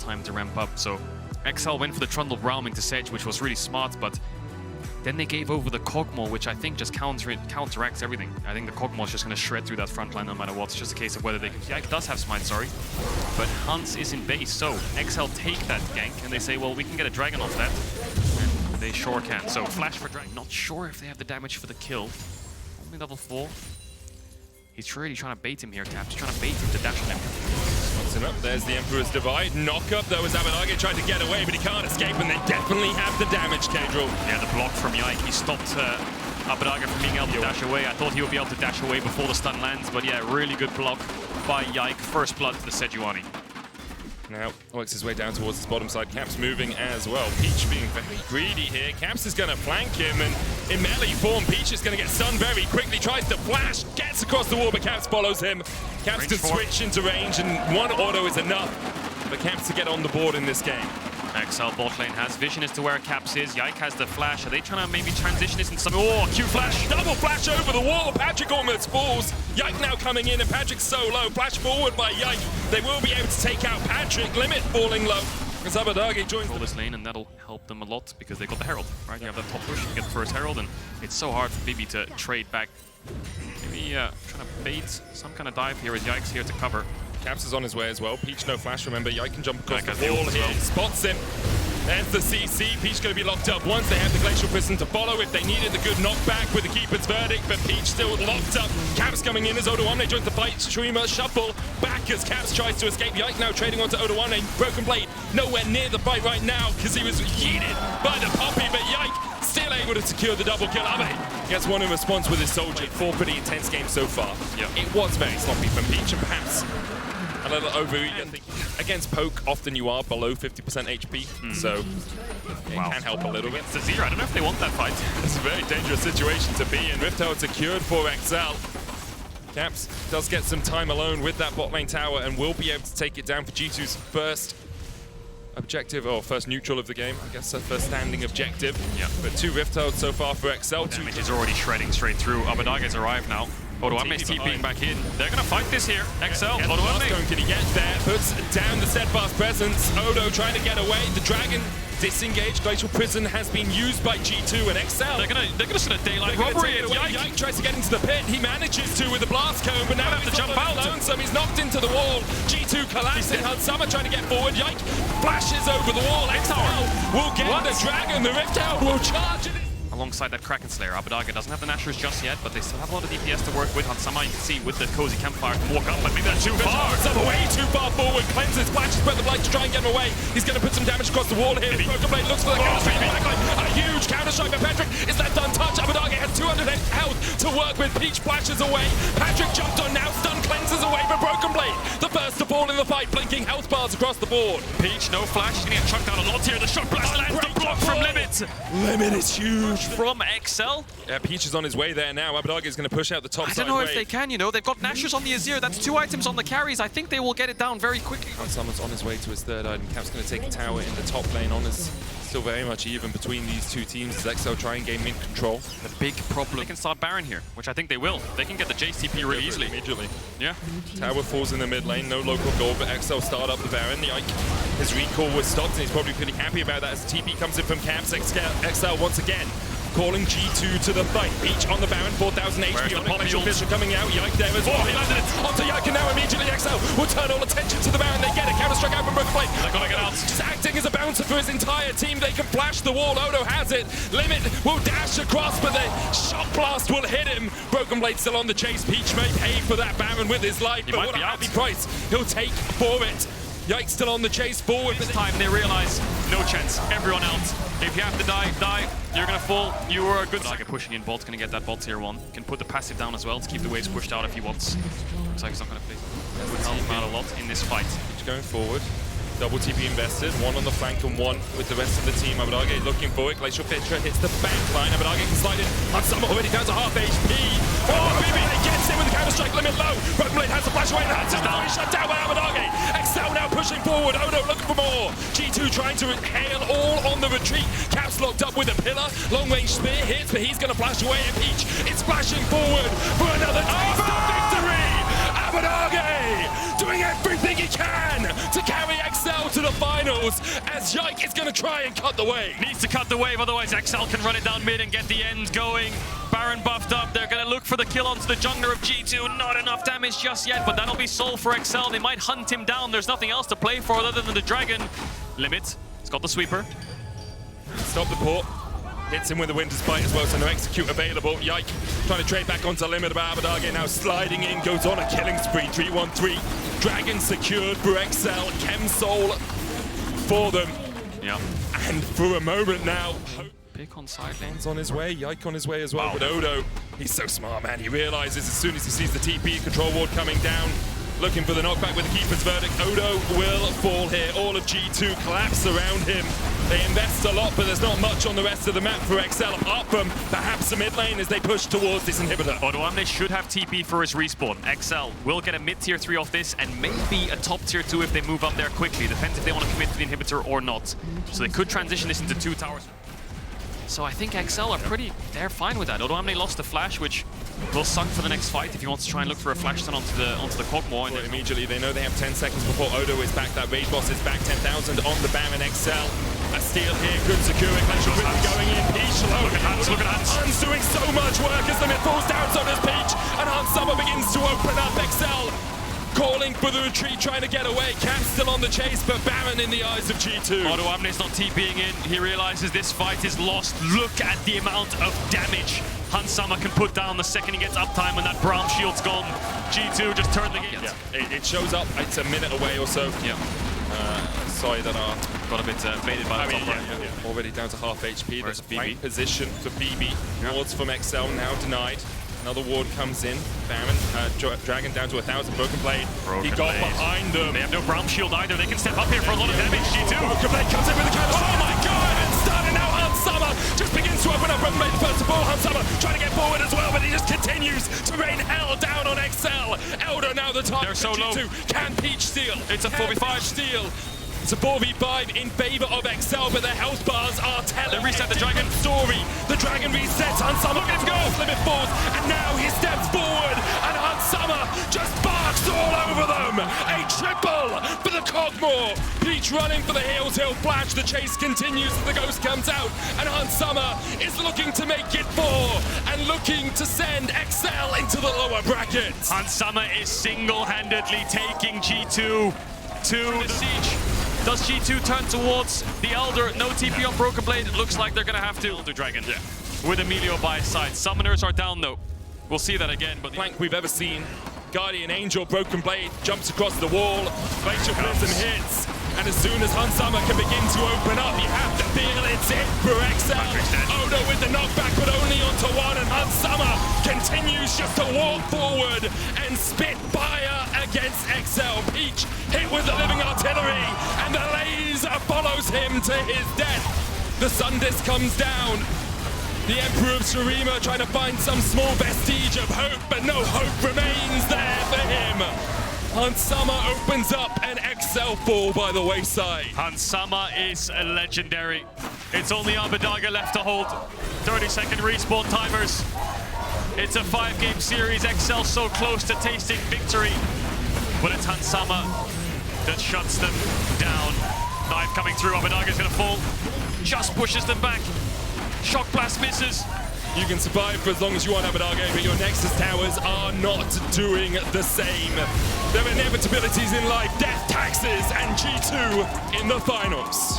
time to ramp up. So XL went for the Trundle Realm into Sedge, which was really smart, but then they gave over the Kog'Maw, which I think just counteracts everything. I think the Kog'Maw is just going to shred through that front line no matter what. It's just a case of whether they can... Yike does have Smite, sorry. But Hans is in base, so XL take that gank, and they say, well, we can get a Dragon off that. And they sure can. So Flash for Dragon. Not sure if they have the damage for the kill. Only level 4. He's really trying to bait him here, Caps. He's trying to bait him to dash on him. Up. There's the Emperor's Divide. Knock up though as Abadage tried to get away, but he can't escape, and they definitely have the damage, Kadril. Yeah, the block from Yike. He stopped Abadage from being able to dash away. I thought he would be able to dash away before the stun lands, but yeah, really good block by Yike. First blood to the Sejuani. Now, works his way down towards his bottom side. Caps moving as well. Peach being very greedy here. Caps is going to flank him, and in melee form, Peach is going to get stunned very quickly. Tries to flash, gets across the wall, but Caps follows him. Caps can switch into range, and one auto is enough for Caps to get on the board in this game. XL bot lane has vision as to where Caps is. Yike has the flash. Are they trying to maybe transition this into some... Oh, Q flash! Double flash over the wall. Patrick almost falls. Yike now coming in, and Patrick's so low. Flash forward by Yike. They will be able to take out Patrick. Limit falling low. As Abadage joins this lane, and that'll help them a lot because they got the Herald, right? You have that top push, you get the first Herald, and it's so hard for Bibi to trade back. Maybe trying to bait some kind of dive here as Yike's here to cover. Caps is on his way as well. Peach no flash, remember. Yike can jump across the wall here. Well. Spots him. There's the CC. Peach going to be locked up once they have the Glacial Prison to follow. If they needed the good knockback with the Keeper's Verdict, but Peach still locked up. Caps coming in as Odoamne joins the fight. Streamer shuffle back as Caps tries to escape. Yike now trading onto Odoamne. Broken Blade nowhere near the fight right now because he was yeeted by the Poppy, but Yike still able to secure the double kill. Abe gets one in response with his Soldier. 4 pretty intense games so far. Yeah. It was very sloppy from Peach, and perhaps a little overeat. Against Poke, often you are below 50% HP, so it can help a little bit. It's a zero. I don't know if they want that fight. It's a very dangerous situation to be in. Rift Herald secured for XL. Caps does get some time alone with that bot lane tower and will be able to take it down for G2's first objective, or first neutral of the game. I guess first standing objective. Yeah. But 2 Rift Heralds so far for XL. Damage is already shredding straight through. Abadage's arrived now. Odoamne's TPing back in. They're going to fight this here. XL, Odoamne. Can he get there? Puts down the steadfast presence. Odo trying to get away. The dragon disengaged. Glacial Prison has been used by G2 and XL. They're gonna sort of daylight robbery. Yike tries to get into the pit. He manages to with the blast cone, but now he's to jump out. Lonesome. He's knocked into the wall. G2 collapsing. Hansama trying to get forward. Yike flashes over the wall. XL will get the dragon. The Rift Herald will charge it. Alongside that Kraken Slayer, Abadage doesn't have the Nashers just yet, but they still have a lot of DPS to work with. Hansama, you can see with the cozy campfire can walk up, but maybe that's too far. Hansama way too far forward. Cleanses, flashes Breath of Light to try and get him away. He's going to put some damage across the wall here. Broken Blade looks for the counter-strike. A huge counter-strike by Patrick. Is left untouched. Abadage has 200 health to work with. Peach flashes away. Patrick jumped on now. Stun cleanses away from Broken Blade. The first to fall in the fight. Blinking health bars across the board. Peach, no flash. He's going to get chucked down a lot here. The shock blast lands. The block from Limit. Limit is huge. From XL. Yeah, Peach is on his way there now. Abadage is going to push out the top side. I don't know if they can, you know. They've got Nashers on the Azir. That's 2 items on the carries. I think they will get it down very quickly. Someone's on his way to his third item. Cap's going to take the tower in the top lane. Honors still very much even between these two teams as XL try and gain mid control. The big problem. They can start Baron here, which I think they will. They can get the JCP really easily. Immediately. Yeah. Tower falls in the mid lane. No local goal, but XL start up the Baron. Yike. His recall was stopped, and he's probably pretty happy about that as TP comes in from Caps. XL once again calling G2 to the fight. Peach on the Baron, 4,000 HP. Glacial Fissure coming out. Yike there as well. He landed it onto Yike, and now immediately XL will turn all attention to the Baron. They get it. Counter-strike out from Broken Blade. They're going to get out. Just acting as a bouncer for his entire team. They can flash the wall. Odo has it. Limit will dash across, but the shock blast will hit him. Broken Blade still on the chase. Peach may pay for that Baron with his life, but what a happy price he'll take for it. Yike still on the chase forward. This time they realize, no chance. Everyone out. If you have to die, die. You're going to fall. You were a good second. Pushing in, Bolt's going to get that bot tier 1. Can put the passive down as well to keep the waves pushed out if he wants. Looks like he's not going to play. Would help him out a lot in this fight. He's going forward. Double TP invested, 1 on the flank and 1 with the rest of the team. Abadage looking for it. Glacial Fissure hits the back line. Abadage can slide in. Hansama already down to half HP. Oh, Bibi gets in with the counter-strike, Limit low. Broken Blade has to flash away, and Hans is down. Shut down by Abadage. XL now pushing forward. Odo looking for more. G2 trying to hail all on the retreat. Caps locked up with a pillar. Long-range spear hits, but he's going to flash away at Peach. It's flashing forward for another taste of victory. Abadage doing doing everything he can to carry XL to the finals as Yike is going to try and cut the wave. Needs to cut the wave, otherwise XL can run it down mid and get the end going. Baron buffed up. They're going to look for the kill onto the jungler of G2. Not enough damage just yet, but that'll be soul for XL. They might hunt him down. There's nothing else to play for other than the dragon. Limit. It's got the sweeper. Stop the port. Hits him with the Winter's Bite as well, so no execute available. Yike trying to trade back onto Limit, but Abadage now sliding in, goes on a killing spree. 3-1-3. Dragon secured for XL. Chem Soul for them. Yeah. And for a moment now, Pick on side lane. on his way, Yike on his way as well. Wow. But Odo, he's so smart, man. He realizes as soon as he sees the TP control ward coming down, looking for the knockback with the keeper's verdict. Odo will fall here. All of G2 collapse around him. They invest a lot, but there's not much on the rest of the map for XL, apart from perhaps the mid lane as they push towards this inhibitor. Odoamne should have TP for his respawn. XL will get a mid-tier 3 off this, and maybe a top-tier 2 if they move up there quickly. Depends if they want to commit to the inhibitor or not. So they could transition this into 2 towers. So I think XL are they're fine with that. Odoamne lost the flash, which will suck for the next fight if he wants to try and look for a flash stun onto the Kog'Maw. And Immediately, they know they have 10 seconds before Odo is back. That raid boss is back. 10,000 on the Baron XL. A steal here, good securing. Going in, Peach low. Look at Hans, look at Hans. Hans doing so much work as the mid falls down, so does Peach. And Hans Summer begins to open up. XL calling for the retreat, trying to get away. Cap's still on the chase, but Baron in the eyes of G2. Odoamne's not TPing in. He realizes this fight is lost. Look at the amount of damage Hans Summer can put down the second he gets uptime when that Braum shield's gone. G2 just turned the game. Yeah, it shows up. It's a minute away or so. Yeah. Sorry that got a bit baited by the top right. Already down to half HP. Where's There's a flank position for BB. Wards from XL now denied. Another ward comes in. Baron, Dragon down to 1,000. Broken Blade. He got behind them. They have no Braum shield either. They can step up here for a lot of damage. G2. Broken Blade comes in with the counter. Oh my god! And starting now, Hans Summer just begins to open up. Broken Blade first of all. Hans Summer trying to get forward as well, but he just continues to rain hell down on XL. Elder now the target. They're so low. Can Peach steal? It's a 4v5 steal. It's a 4v5 in favor of XL, but their health bars are telling They reset the dragon story. The dragon resets. Hans Summer, look at him go. Limit falls, and now he steps forward, and Hans Summer just barks all over them. A triple for the Kog'Maw. Peach running for the heels. He'll flash. The chase continues. The ghost comes out, and Hans Summer is looking to make it 4 and looking to send XL into the lower brackets. Hans Summer is single-handedly taking G2 to the siege. Does G2 turn towards the Elder? No TP on Broken Blade. It looks like they're going to have to. Elder Dragon with Emilio by his side. Summoners are down though. We'll see that again. But Flank we've ever seen. Guardian Angel, Broken Blade, jumps across the wall. Glacial Prism hits. And as soon as Hans Summer can begin to open up, you have to feel it's it for XL. Odo with the knockback, but only onto 1. And Hans Summer continues just to walk forward and spit fire against XL. Peach hit with the living artillery, and the laser follows him to his death. The Sun Disc comes down. The Emperor of Shurima trying to find some small vestige of hope, but no hope remains there for him. Hans Summer opens up and XL fall by the wayside. Hans Summer is legendary. It's only Abadage left to hold. 30-second respawn timers. It's a 5-game series. XL so close to tasting victory. But it's Hans Summer that shuts them down. Knife coming through. Abadage is going to fall. Just pushes them back. Shock blast misses. You can survive for as long as you want, Abadage, but your Nexus towers are not doing the same. There are inevitabilities in life, death, taxes, and G2 in the finals.